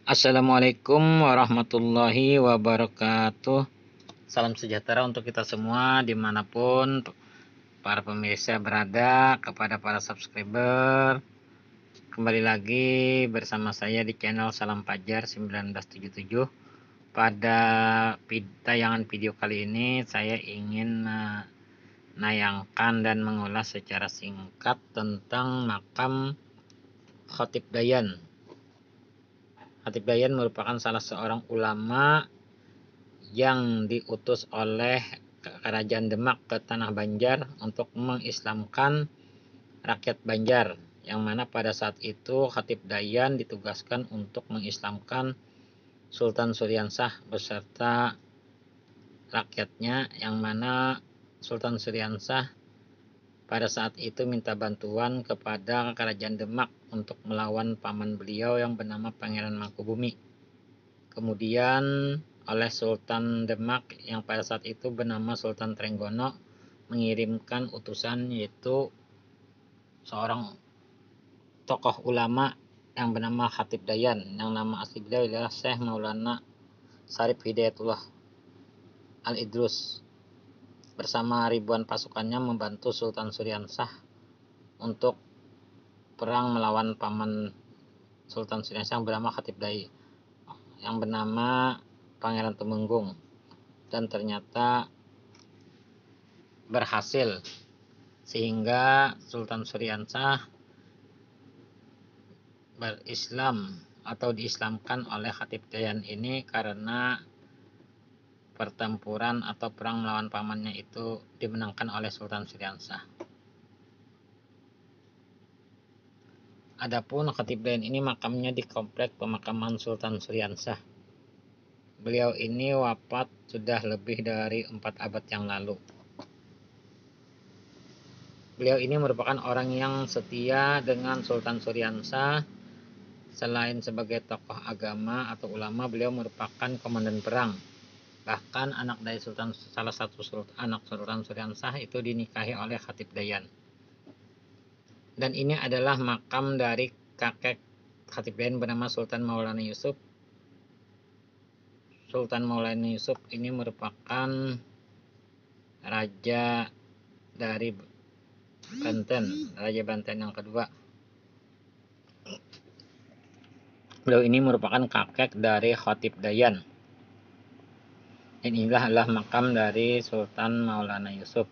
Assalamualaikum warahmatullahi wabarakatuh. Salam sejahtera untuk kita semua dimanapun para pemirsa berada, kepada para subscriber. Kembali lagi bersama saya di channel Salam Fajar 1977. Pada tayangan video kali ini saya ingin menayangkan dan mengulas secara singkat tentang makam Khatib Dayan. Khatib Dayan merupakan salah seorang ulama yang diutus oleh Kerajaan Demak ke Tanah Banjar untuk mengislamkan rakyat Banjar, yang mana pada saat itu Khatib Dayan ditugaskan untuk mengislamkan Sultan Suryansah beserta rakyatnya, yang mana Sultan Suryansah pada saat itu minta bantuan kepada Kerajaan Demak untuk melawan paman beliau yang bernama Pangeran Mangkubumi. Kemudian oleh Sultan Demak yang pada saat itu bernama Sultan Trenggono mengirimkan utusan, yaitu seorang tokoh ulama yang bernama Khatib Dayan, yang nama asli beliau adalah Syekh Maulana Syarif Hidayatullah Al-Idrus, bersama ribuan pasukannya membantu Sultan Suryansah untuk perang melawan paman Sultan Suryansah yang bernama Khatib Dayan, yang bernama Pangeran Temenggung, dan ternyata berhasil, sehingga Sultan Suryansah berislam atau diislamkan oleh Khatib Dayan ini karena pertempuran atau perang melawan pamannya itu dimenangkan oleh Sultan Suryansah. Adapun Khatib Dayan ini makamnya di komplek pemakaman Sultan Suryansah. Beliau ini wafat sudah lebih dari 4 abad yang lalu. Beliau ini merupakan orang yang setia dengan Sultan Suryansah. Selain sebagai tokoh agama atau ulama, beliau merupakan komandan perang. Bahkan anak dari salah satu anak Sultan Suryansah itu dinikahi oleh Khatib Dayan. Dan ini adalah makam dari kakek Khatib Dayan bernama Sultan Maulana Yusuf. Sultan Maulana Yusuf ini merupakan raja dari Banten, Raja Banten yang kedua. Beliau ini merupakan kakek dari Khatib Dayan. Inilah adalah makam dari Sultan Maulana Yusuf.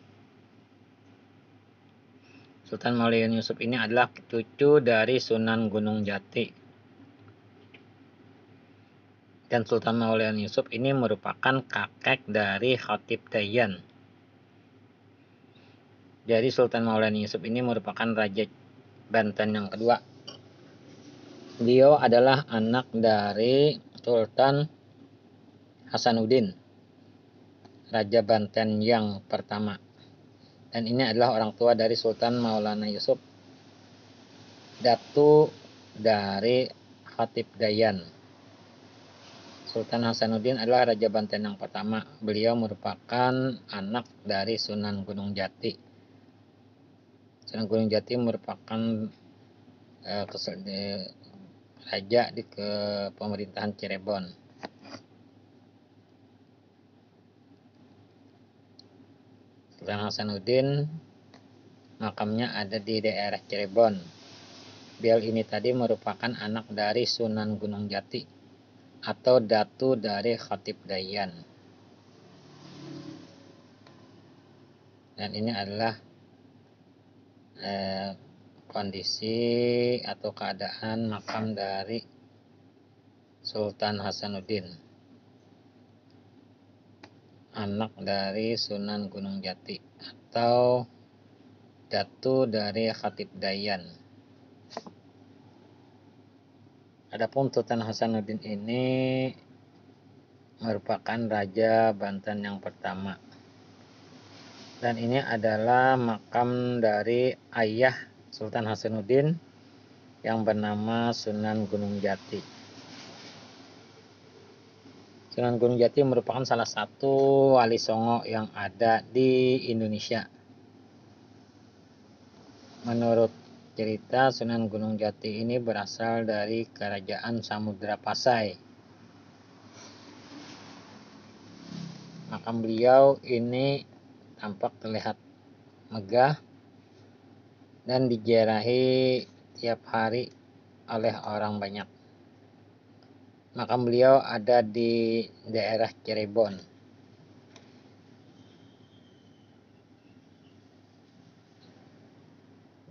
Sultan Maulana Yusuf ini adalah cucu dari Sunan Gunung Jati. Dan Sultan Maulana Yusuf ini merupakan kakek dari Khatib Dayan. Jadi Sultan Maulana Yusuf ini merupakan Raja Banten yang kedua. Beliau adalah anak dari Sultan Hasanuddin, Raja Banten yang pertama. Dan ini adalah orang tua dari Sultan Maulana Yusuf, datu dari Khatib Dayan. Sultan Hasanuddin adalah Raja Banten yang pertama. Beliau merupakan anak dari Sunan Gunung Jati. Sunan Gunung Jati merupakan raja di pemerintahan Cirebon. Sultan Hasanuddin makamnya ada di daerah Cirebon. Beliau ini tadi merupakan anak dari Sunan Gunung Jati atau datu dari Khatib Dayan. Dan ini adalah kondisi atau keadaan makam dari Sultan Hasanuddin, anak dari Sunan Gunung Jati atau datu dari Khatib Dayan. Adapun Sultan Hasanuddin ini merupakan Raja Banten yang pertama. Dan ini adalah makam dari ayah Sultan Hasanuddin yang bernama Sunan Gunung Jati. Sunan Gunung Jati merupakan salah satu wali songo yang ada di Indonesia. Menurut Cerita Sunan Gunung Jati ini berasal dari Kerajaan Samudra Pasai. Makam beliau ini tampak terlihat megah dan diziarahi tiap hari oleh orang banyak. Makam beliau ada di daerah Cirebon.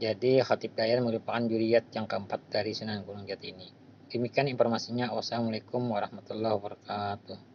Jadi Khatib Dayan merupakan juriat yang keempat dari Sunan Gunung Jati ini. Demikian informasinya. Wassalamualaikum warahmatullahi wabarakatuh.